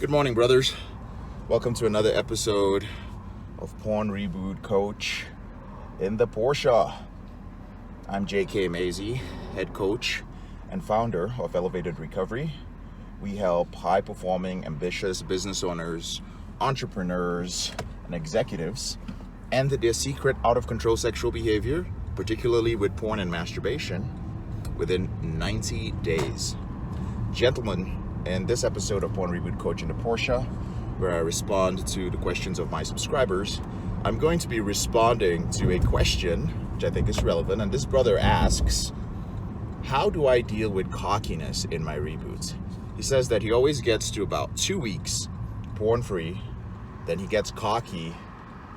Good morning, brothers. Welcome to another episode of Porn Reboot Coach in the Porsche. I'm JK Emezi, head coach and founder of Elevated Recovery. We help high-performing, ambitious business owners, entrepreneurs, and executives end their secret out-of-control sexual behavior, particularly with porn and masturbation, within 90 days. Gentlemen, in this episode of Porn Reboot Coach in the Porsche, where I respond to the questions of my subscribers, I'm going to be responding to a question which I think is relevant. And this brother asks, how do I deal with cockiness in my reboots? He says that he always gets to about 2 weeks porn-free, then he gets cocky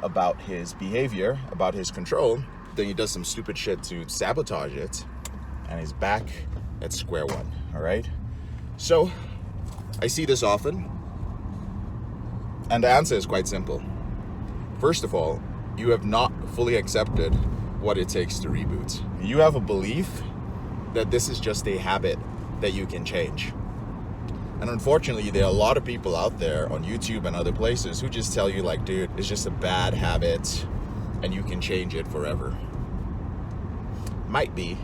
about his behavior, about his control, then he does some stupid shit to sabotage it, and he's back at square one, all right? So, I see this often, and the answer is quite simple. First of all, you have not fully accepted what it takes to reboot. You have a belief that this is just a habit that you can change. And unfortunately, there are a lot of people out there on YouTube and other places who just tell you like, dude, it's just a bad habit and you can change it forever. Might be.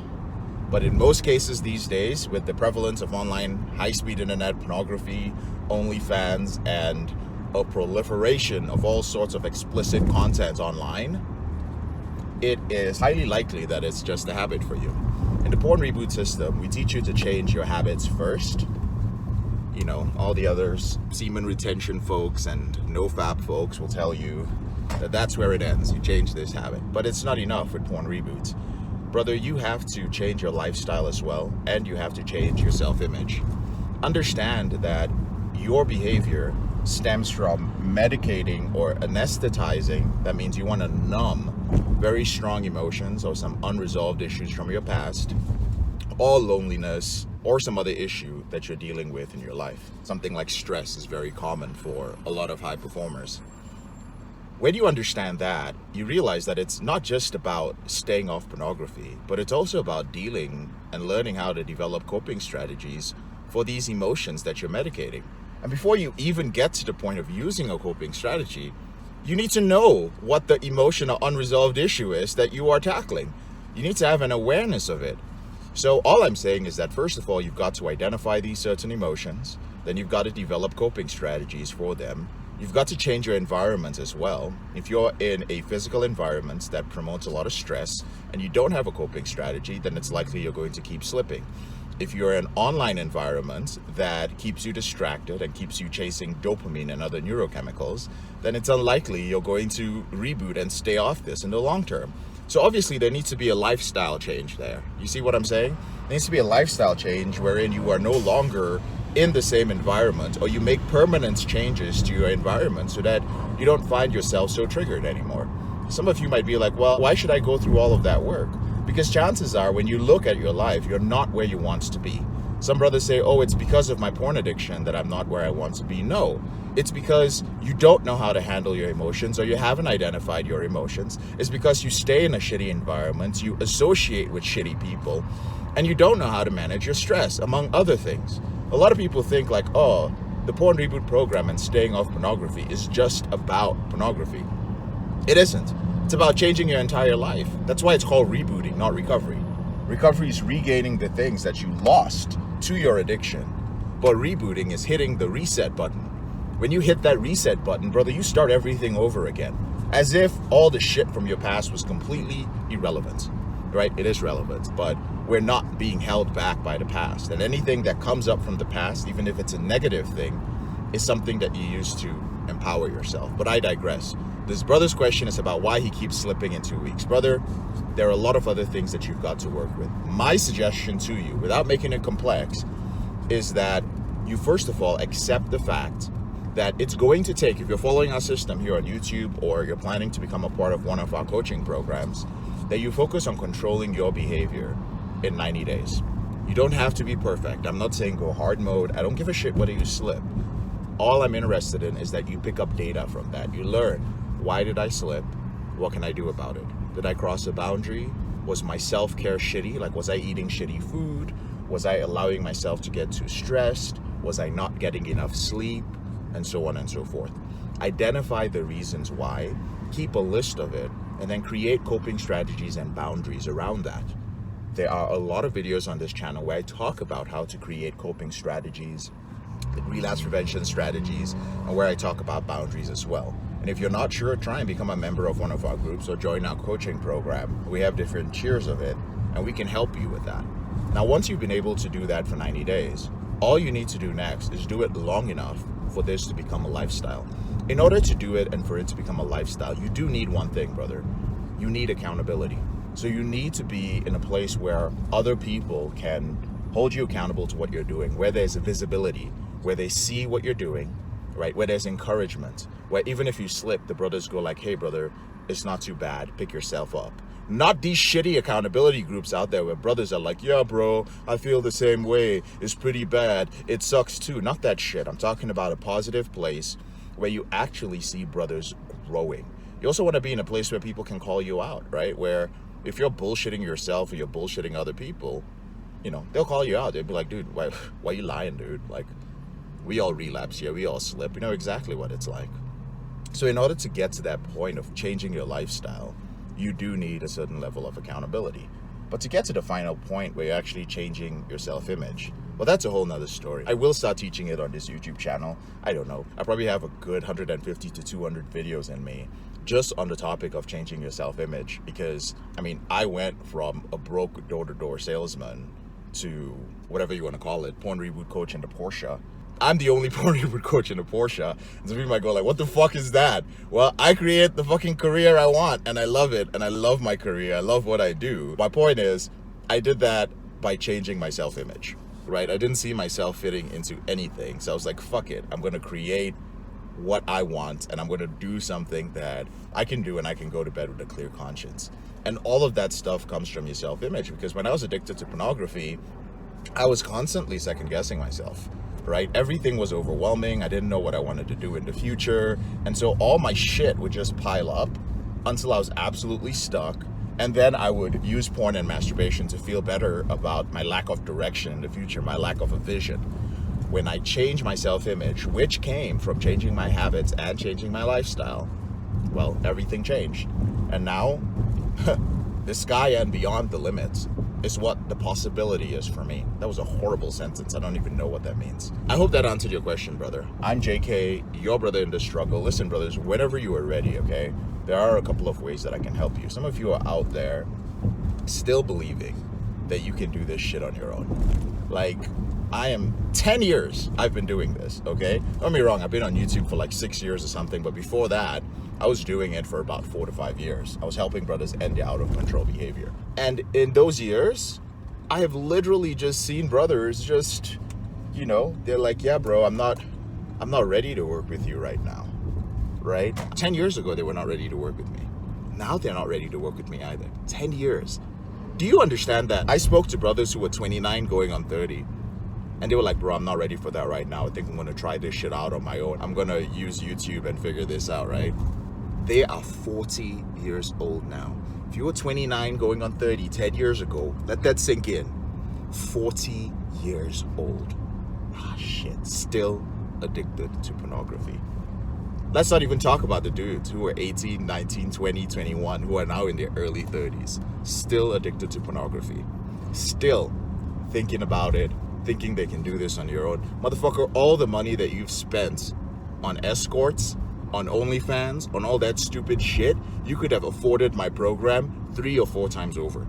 But in most cases these days, with the prevalence of online high-speed internet pornography, OnlyFans, and a proliferation of all sorts of explicit content online, it is highly likely that it's just a habit for you. In the Porn Reboot system, we teach you to change your habits first. You know, all the others, semen retention folks and no-fap folks will tell you that that's where it ends. You change this habit. But it's not enough with Porn Reboots. Brother, you have to change your lifestyle as well, and you have to change your self-image. Understand that your behavior stems from medicating or anesthetizing. That means you want to numb very strong emotions or some unresolved issues from your past, or loneliness, or some other issue that you're dealing with in your life. Something like stress is very common for a lot of high performers. When you understand that, you realize that it's not just about staying off pornography, but it's also about dealing and learning how to develop coping strategies for these emotions that you're medicating. And before you even get to the point of using a coping strategy, you need to know what the emotional unresolved issue is that you are tackling. You need to have an awareness of it. So all I'm saying is that first of all, you've got to identify these certain emotions, then you've got to develop coping strategies for them. You've got to change your environment as well. If you're in a physical environment that promotes a lot of stress and you don't have a coping strategy, then it's likely you're going to keep slipping. If you're in an online environment that keeps you distracted and keeps you chasing dopamine and other neurochemicals, then it's unlikely you're going to reboot and stay off this in the long term. So obviously there needs to be a lifestyle change there. You see what I'm saying? There needs to be a lifestyle change wherein you are no longer in the same environment, or you make permanent changes to your environment so that you don't find yourself so triggered anymore. Some of you might be like, well, why should I go through all of that work? Because chances are when you look at your life, you're not where you want to be. Some brothers say, oh, it's because of my porn addiction that I'm not where I want to be. No, it's because you don't know how to handle your emotions, or you haven't identified your emotions. It's because you stay in a shitty environment, you associate with shitty people, and you don't know how to manage your stress, among other things. A lot of people think like, oh, the Porn Reboot program and staying off pornography is just about pornography. It isn't. It's about changing your entire life. That's why it's called rebooting, not recovery. Recovery is regaining the things that you lost to your addiction. But rebooting is hitting the reset button. When you hit that reset button, brother, you start everything over again. As if all the shit from your past was completely irrelevant. Right? It is relevant, but we're not being held back by the past. And anything that comes up from the past, even if it's a negative thing, is something that you use to empower yourself. But I digress. This brother's question is about why he keeps slipping in 2 weeks. Brother, there are a lot of other things that you've got to work with. My suggestion to you, without making it complex, is that you first of all accept the fact that it's going to take, if you're following our system here on YouTube or you're planning to become a part of one of our coaching programs, that you focus on controlling your behavior in 90 days. You don't have to be perfect. I'm not saying go hard mode. I don't give a shit whether you slip. All I'm interested in is that you pick up data from that. You learn, why did I slip? What can I do about it? Did I cross a boundary? Was my self-care shitty? Like, was I eating shitty food? Was I allowing myself to get too stressed? Was I not getting enough sleep? and so on and so forth. Identify the reasons why, keep a list of it, and then create coping strategies and boundaries around that. There are a lot of videos on this channel where I talk about how to create coping strategies, relapse prevention strategies, and where I talk about boundaries as well. And if you're not sure, try and become a member of one of our groups or join our coaching program. We have different tiers of it, and we can help you with that. Now, once you've been able to do that for 90 days, all you need to do next is do it long enough for this to become a lifestyle. In order to do it and for it to become a lifestyle, you do need one thing, brother. You need accountability. So you need to be in a place where other people can hold you accountable to what you're doing, where there's a visibility, where they see what you're doing, right? Where there's encouragement, where even if you slip, the brothers go like, hey brother, it's not too bad, pick yourself up. Not these shitty accountability groups out there where brothers are like, yeah bro, I feel the same way, it's pretty bad, it sucks too. Not that shit. I'm talking about a positive place where you actually see brothers growing. You also want to be in a place where people can call you out, right? Where if you're bullshitting yourself or you're bullshitting other people, you know, they'll call you out. They'll be like, dude, why you lying, dude? Like, we all relapse here, we all slip. We know exactly what it's like. So in order to get to that point of changing your lifestyle, you do need a certain level of accountability. But to get to the final point where you're actually changing your self-image, well, that's a whole nother story. I will start teaching it on this YouTube channel. I don't know. I probably have a good 150 to 200 videos in me just on the topic of changing your self-image. Because, I mean, I went from a broke door-to-door salesman to whatever you want to call it, porn reboot coach in the Porsche. I'm the only porn reboot coach in a Porsche. And some people might go like, what the fuck is that? Well, I create the fucking career I want, and I love it, and I love my career. I love what I do. My point is, I did that by changing my self-image, right? I didn't see myself fitting into anything. So I was like, fuck it. I'm going to create what I want, and I'm going to do something that I can do, and I can go to bed with a clear conscience. And all of that stuff comes from your self-image, because when I was addicted to pornography, I was constantly second-guessing myself, right? Everything was overwhelming. I didn't know what I wanted to do in the future. And so all my shit would just pile up until I was absolutely stuck. And then I would use porn and masturbation to feel better about my lack of direction in the future, my lack of a vision. When I changed my self-image, which came from changing my habits and changing my lifestyle, well, everything changed. And now, the sky and beyond the limits is what the possibility is for me. That was a horrible sentence. I don't even know what that means. I hope that answered your question, brother. I'm JK, your brother in the struggle. Listen, brothers, whenever you are ready, okay, there are a couple of ways that I can help you. Some of you are out there still believing that you can do this shit on your own. Like, I am 10 years I've been doing this, okay? Don't get me wrong, I've been on YouTube for like 6 years or something, but before that, I was doing it for about 4 to 5 years. I was helping brothers end their out of control behavior. And in those years, I have literally just seen brothers just, you know, they're like, yeah, bro, I'm not ready to work with you right now, right? 10 years ago, they were not ready to work with me. Now they're not ready to work with me either. 10 years. Do you understand that? I spoke to brothers who were 29 going on 30. And they were like, bro, I'm not ready for that right now. I think I'm going to try this shit out on my own. I'm going to use YouTube and figure this out, right? They are 40 years old now. If you were 29 going on 30 10 years ago, let that sink in. 40 years old. Ah, shit. Still addicted to pornography. Let's not even talk about the dudes who are 18, 19, 20, 21, who are now in their early 30s. Still addicted to pornography. Still thinking about it, thinking they can do this on your own. Motherfucker, all the money that you've spent on escorts, on OnlyFans, on all that stupid shit, you could have afforded my program 3 or 4 times over.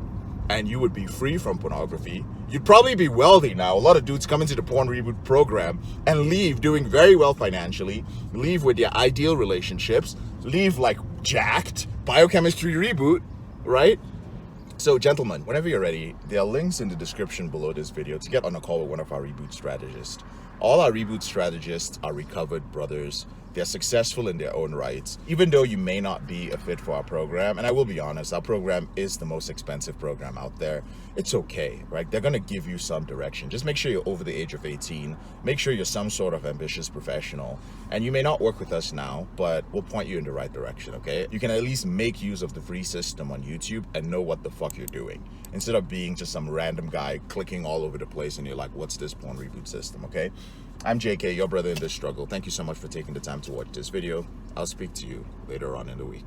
And you would be free from pornography. You'd probably be wealthy now. A lot of dudes come into the Porn Reboot program and leave doing very well financially, leave with their ideal relationships, leave like jacked, biochemistry reboot, right? So gentlemen, whenever you're ready, there are links in the description below this video to get on a call with one of our reboot strategists. All our reboot strategists are recovered brothers They're successful in their own rights. Even though you may not be a fit for our program, and I will be honest, our program is the most expensive program out there. It's okay, right? They're gonna give you some direction. Just make sure you're over the age of 18. Make sure you're some sort of ambitious professional. And you may not work with us now, but we'll point you in the right direction, okay? You can at least make use of the free system on YouTube and know what the fuck you're doing, instead of being just some random guy clicking all over the place and you're like, what's this porn reboot system, okay? I'm JK, your brother in this struggle. Thank you so much for taking the time to watch this video. I'll speak to you later on in the week.